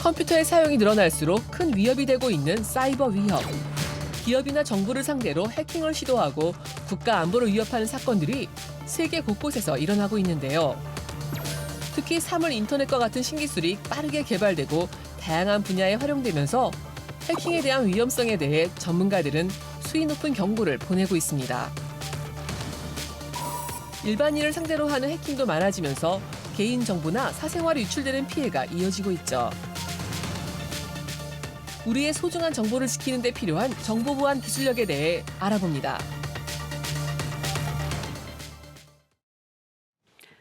컴퓨터의 사용이 늘어날수록 큰 위협이 되고 있는 사이버 위협. 기업이나 정부를 상대로 해킹을 시도하고 국가 안보를 위협하는 사건들이 세계 곳곳에서 일어나고 있는데요. 특히 사물 인터넷과 같은 신기술이 빠르게 개발되고 다양한 분야에 활용되면서 해킹에 대한 위험성에 대해 전문가들은 수위 높은 경고를 보내고 있습니다. 일반인을 상대로 하는 해킹도 많아지면서 개인정보나 사생활이 유출되는 피해가 이어지고 있죠. 우리의 소중한 정보를 지키는 데 필요한 정보 보안 기술력에 대해 알아봅니다.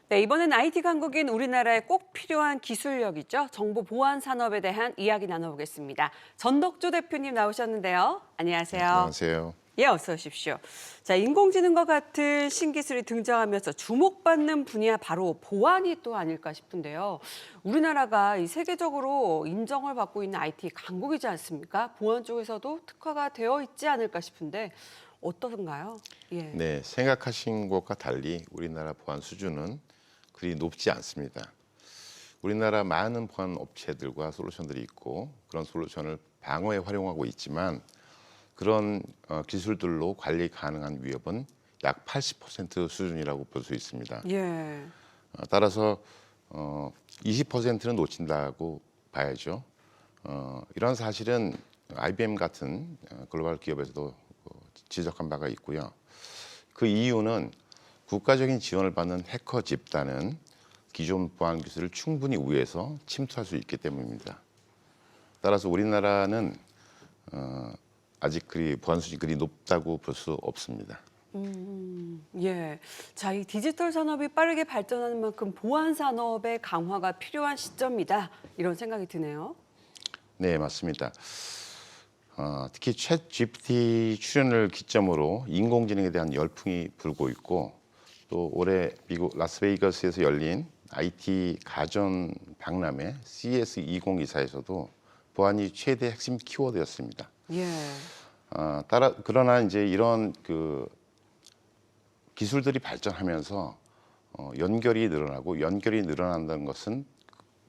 네, 이번엔 IT 강국인 우리나라에 꼭 필요한 기술력이죠. 정보 보안 산업에 대한 이야기 나눠보겠습니다. 전덕조 대표님 나오셨는데요. 안녕하세요. 안녕하세요. 예, 어서 오십시오. 자, 인공지능과 같은 신기술이 등장하면서 주목받는 분야 바로 보안이 또 아닐까 싶은데요. 우리나라가 이 세계적으로 인정을 받고 있는 IT 강국이지 않습니까? 보안 쪽에서도 특화가 되어 있지 않을까 싶은데 어떠신가요? 예. 네, 생각하신 것과 달리 우리나라 보안 수준은 그리 높지 않습니다. 우리나라 많은 보안 업체들과 솔루션들이 있고 그런 솔루션을 방어에 활용하고 있지만 그런 기술들로 관리 가능한 위협은 약 80% 수준이라고 볼 수 있습니다. 예. 따라서 20%는 놓친다고 봐야죠. 이런 사실은 IBM 같은 글로벌 기업에서도 지적한 바가 있고요. 그 이유는 국가적인 지원을 받는 해커 집단은 기존 보안 기술을 충분히 우회해서 침투할 수 있기 때문입니다. 따라서 우리나라는 아직 그리 보안 수준이 그리 높다고 볼 수 없습니다. 예. 자, 이 디지털 산업이 빠르게 발전하는 만큼 보안 산업의 강화가 필요한 시점이다. 이런 생각이 드네요. 네, 맞습니다. 특히 챗 GPT 출현을 기점으로 인공지능에 대한 열풍이 불고 있고 또 올해 미국 라스베이거스에서 열린 IT 가전 박람회 CS2024에서도 보안이 최대 핵심 키워드였습니다. 예. 그러나 이제 이런 기술들이 발전하면서 연결이 늘어나고 연결이 늘어난다는 것은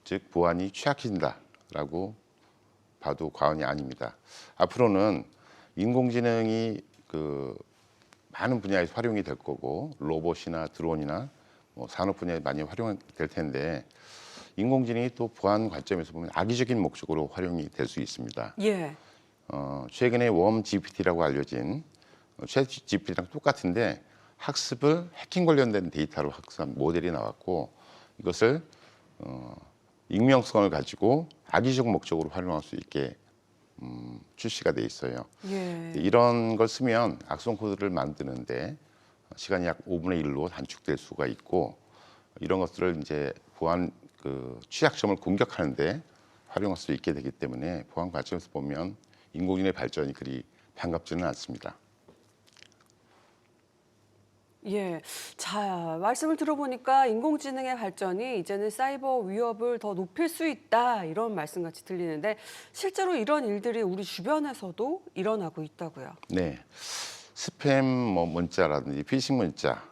즉 보안이 취약해진다라고 봐도 과언이 아닙니다. 앞으로는 인공지능이 많은 분야에서 활용이 될 거고 로봇이나 드론이나 산업 분야에 많이 활용될 텐데 인공지능이 또 보안 관점에서 보면 악의적인 목적으로 활용이 될 수 있습니다. 예. 최근에 웜 GPT라고 알려진 챗 GPT랑 똑같은데 학습을 해킹 관련된 데이터로 학습한 모델이 나왔고 이것을 익명성을 가지고 악의적 목적으로 활용할 수 있게 출시가 돼 있어요. 예. 이런 걸 쓰면 악성 코드를 만드는데 시간이 약 5분의 1로 단축될 수가 있고 이런 것들을 이제 보안 취약점을 공격하는데 활용할 수 있게 되기 때문에 보안 관점에서 보면 인공지능의 발전이 그리 반갑지는 않습니다. 예. 자, 말씀을 들어보니까 인공지능의 발전이 이제는 사이버 위협을 더 높일 수 있다. 이런 말씀같이 들리는데 실제로 이런 일들이 우리 주변에서도 일어나고 있다고요. 네. 스팸 문자라든지 피싱 문자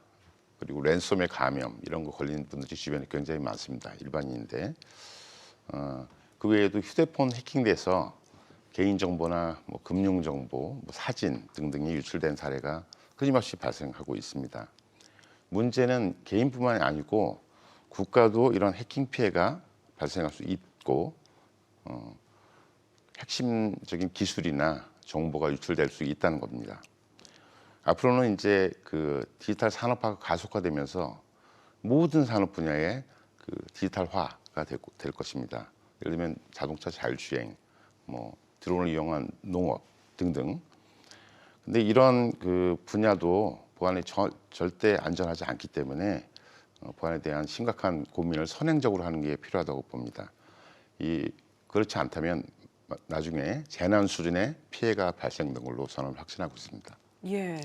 그리고 랜섬의 감염 이런 거 걸리는 분들이 주변에 굉장히 많습니다. 일반인인데 그 외에도 휴대폰 해킹돼서 개인정보나 금융정보, 사진 등등이 유출된 사례가 끊임없이 발생하고 있습니다. 문제는 개인뿐만이 아니고 국가도 이런 해킹 피해가 발생할 수 있고 핵심적인 기술이나 정보가 유출될 수 있다는 겁니다. 앞으로는 이제 디지털 산업화가 가속화되면서 모든 산업 분야에 디지털화가 될 것입니다. 예를 들면 자동차 자율주행, 드론을 이용한 농업 등등. 근데 이런 분야도 보안이 절대 안전하지 않기 때문에 보안에 대한 심각한 고민을 선행적으로 하는 게 필요하다고 봅니다. 그렇지 않다면 나중에 재난 수준의 피해가 발생된 걸로 저는 확신하고 있습니다. 예.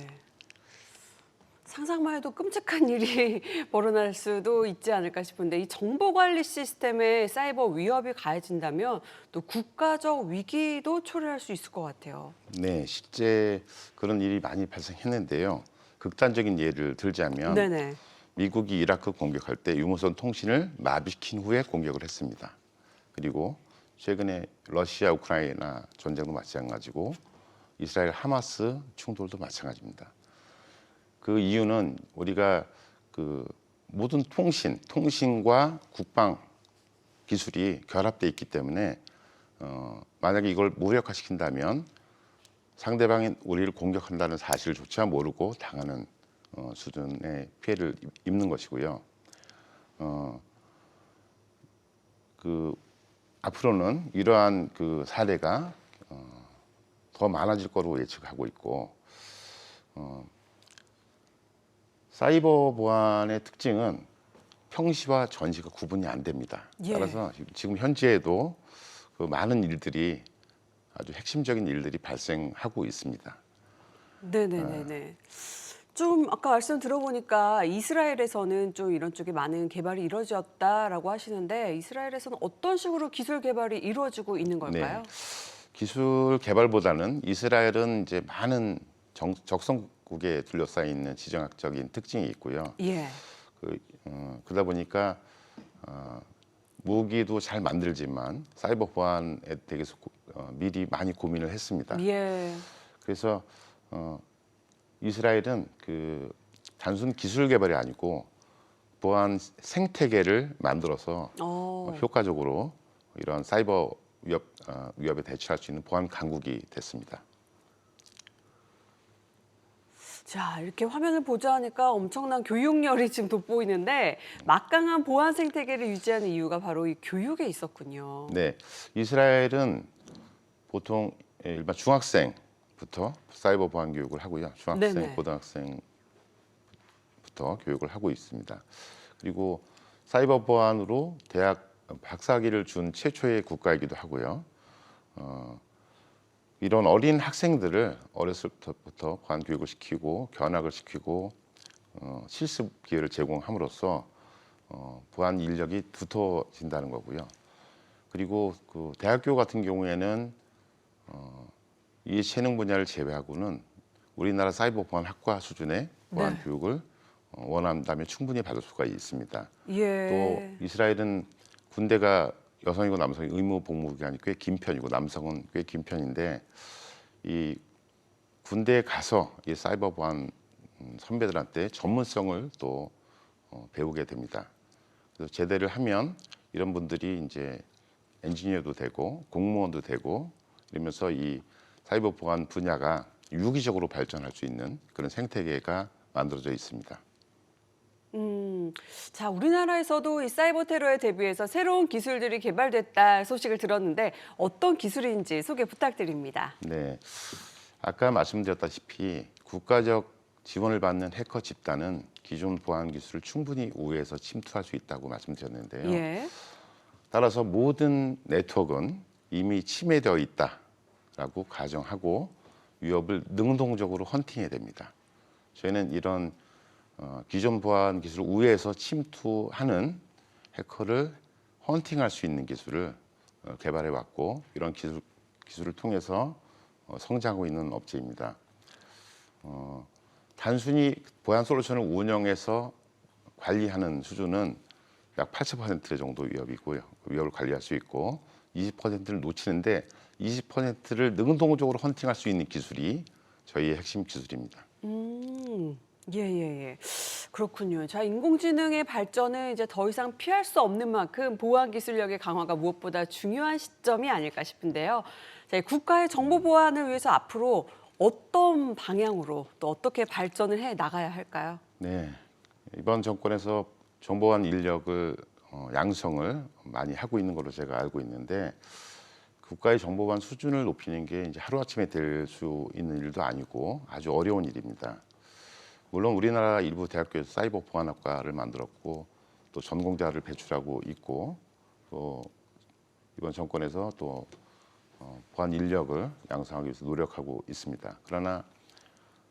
상상만 해도 끔찍한 일이 벌어날 수도 있지 않을까 싶은데 이 정보관리 시스템에 사이버 위협이 가해진다면 또 국가적 위기도 초래할 수 있을 것 같아요. 네, 실제 그런 일이 많이 발생했는데요. 극단적인 예를 들자면 네네. 미국이 이라크 공격할 때 유무선 통신을 마비시킨 후에 공격을 했습니다. 그리고 최근에 러시아 우크라이나 전쟁도 마찬가지고 이스라엘 하마스 충돌도 마찬가지입니다. 그 이유는 우리가 그 모든 통신과 국방 기술이 결합되어 있기 때문에 만약에 이걸 무력화시킨다면 상대방이 우리를 공격한다는 사실조차 모르고 당하는 수준의 피해를 입는 것이고요. 그 앞으로는 이러한 그 사례가 더 많아질 거로 예측하고 있고, 사이버 보안의 특징은 평시와 전시가 구분이 안 됩니다. 예. 따라서 지금 현재에도 그 많은 일들이 아주 핵심적인 일들이 발생하고 있습니다. 네네네네. 좀 아까 말씀 들어보니까 이스라엘에서는 좀 이런 쪽에 많은 개발이 이루어졌다라고 하시는데 이스라엘에서는 어떤 식으로 기술 개발이 이루어지고 있는 걸까요? 기술 개발보다는 이스라엘은 이제 많은 적성국에 둘러싸여 있는 지정학적인 특징이 있고요. 예. 그러다 보니까 무기도 잘 만들지만 사이버 보안에 대해서 미리 많이 고민을 했습니다. 예. 그래서 이스라엘은 그 단순 기술 개발이 아니고 보안 생태계를 만들어서 효과적으로 이런 사이버 위협에 대처할 수 있는 보안 강국이 됐습니다. 자, 이렇게 화면을 보자 하니까 엄청난 교육열이 지금 돋보이는데 막강한 보안 생태계를 유지하는 이유가 바로 이 교육에 있었군요. 네, 이스라엘은 보통 일반 중학생부터 사이버 보안 교육을 하고요. 중학생, 네네. 고등학생부터 교육을 하고 있습니다. 그리고 사이버 보안으로 대학 박사학위를 준 최초의 국가이기도 하고요. 이런 어린 학생들을 어렸을 때부터 보안 교육을 시키고 견학을 시키고 실습 기회를 제공함으로써 보안 인력이 두터워진다는 거고요. 그리고 그 대학교 같은 경우에는 이 재능 분야를 제외하고는 우리나라 사이버 보안 학과 수준의 보안 네. 교육을 원한다면 충분히 받을 수가 있습니다. 예. 또 이스라엘은 군대가 여성이고 남성이 의무 복무 기간이 꽤 긴 편이고 남성은 꽤 긴 편인데 이 군대에 가서 이 사이버 보안 선배들한테 전문성을 또 배우게 됩니다. 그래서 제대를 하면 이런 분들이 이제 엔지니어도 되고 공무원도 되고 이러면서 이 사이버 보안 분야가 유기적으로 발전할 수 있는 그런 생태계가 만들어져 있습니다. 자, 우리나라에서도 이 사이버 테러에 대비해서 새로운 기술들이 개발됐다 소식을 들었는데 어떤 기술인지 소개 부탁드립니다. 네, 아까 말씀드렸다시피 국가적 지원을 받는 해커 집단은 기존 보안 기술을 충분히 우회해서 침투할 수 있다고 말씀드렸는데요. 예. 따라서 모든 네트워크는 이미 침해되어 있다라고 가정하고 위협을 능동적으로 헌팅해야 됩니다. 저희는 이런 기존 보안 기술을 우회해서 침투하는 해커를 헌팅할 수 있는 기술을 개발해 왔고 이런 기술을 통해서 성장하고 있는 업체입니다. 단순히 보안 솔루션을 운영해서 관리하는 수준은 약 80% 정도 위협이고요. 위협을 관리할 수 있고 20%를 놓치는데 20%를 능동적으로 헌팅할 수 있는 기술이 저희의 핵심 기술입니다. 예. 그렇군요. 자, 인공지능의 발전은 이제 더 이상 피할 수 없는 만큼 보안 기술력의 강화가 무엇보다 중요한 시점이 아닐까 싶은데요. 자, 국가의 정보 보안을 위해서 앞으로 어떤 방향으로 또 어떻게 발전을 해 나가야 할까요? 네, 이번 정권에서 정보보안 인력을 양성을 많이 하고 있는 걸로 제가 알고 있는데 국가의 정보보안 수준을 높이는 게 이제 하루아침에 될 수 있는 일도 아니고 아주 어려운 일입니다. 물론 우리나라 일부 대학교에서 사이버 보안학과를 만들었고 또 전공자를 배출하고 있고 또 이번 정권에서 또 보안 인력을 양성하기 위해서 노력하고 있습니다. 그러나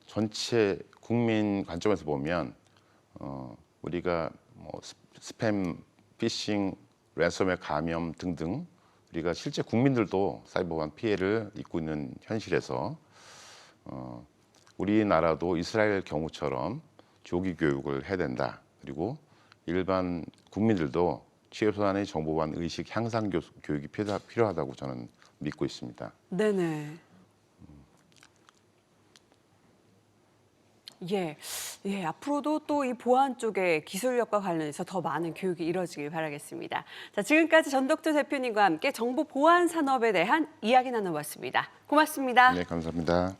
전체 국민 관점에서 보면 우리가 뭐 스팸, 피싱, 랜섬웨어 감염 등등 우리가 실제 국민들도 사이버 보안 피해를 입고 있는 현실에서 우리나라도 이스라엘 경우처럼 조기 교육을 해야 된다. 그리고 일반 국민들도 최소한의 정보 보안 의식 향상 교육이 필요하다고 저는 믿고 있습니다. 네네. 예, 앞으로도 또 이 보안 쪽의 기술력과 관련해서 더 많은 교육이 이뤄지길 바라겠습니다. 자, 지금까지 전덕조 대표님과 함께 정보 보안 산업에 대한 이야기 나눠봤습니다. 고맙습니다. 네, 감사합니다.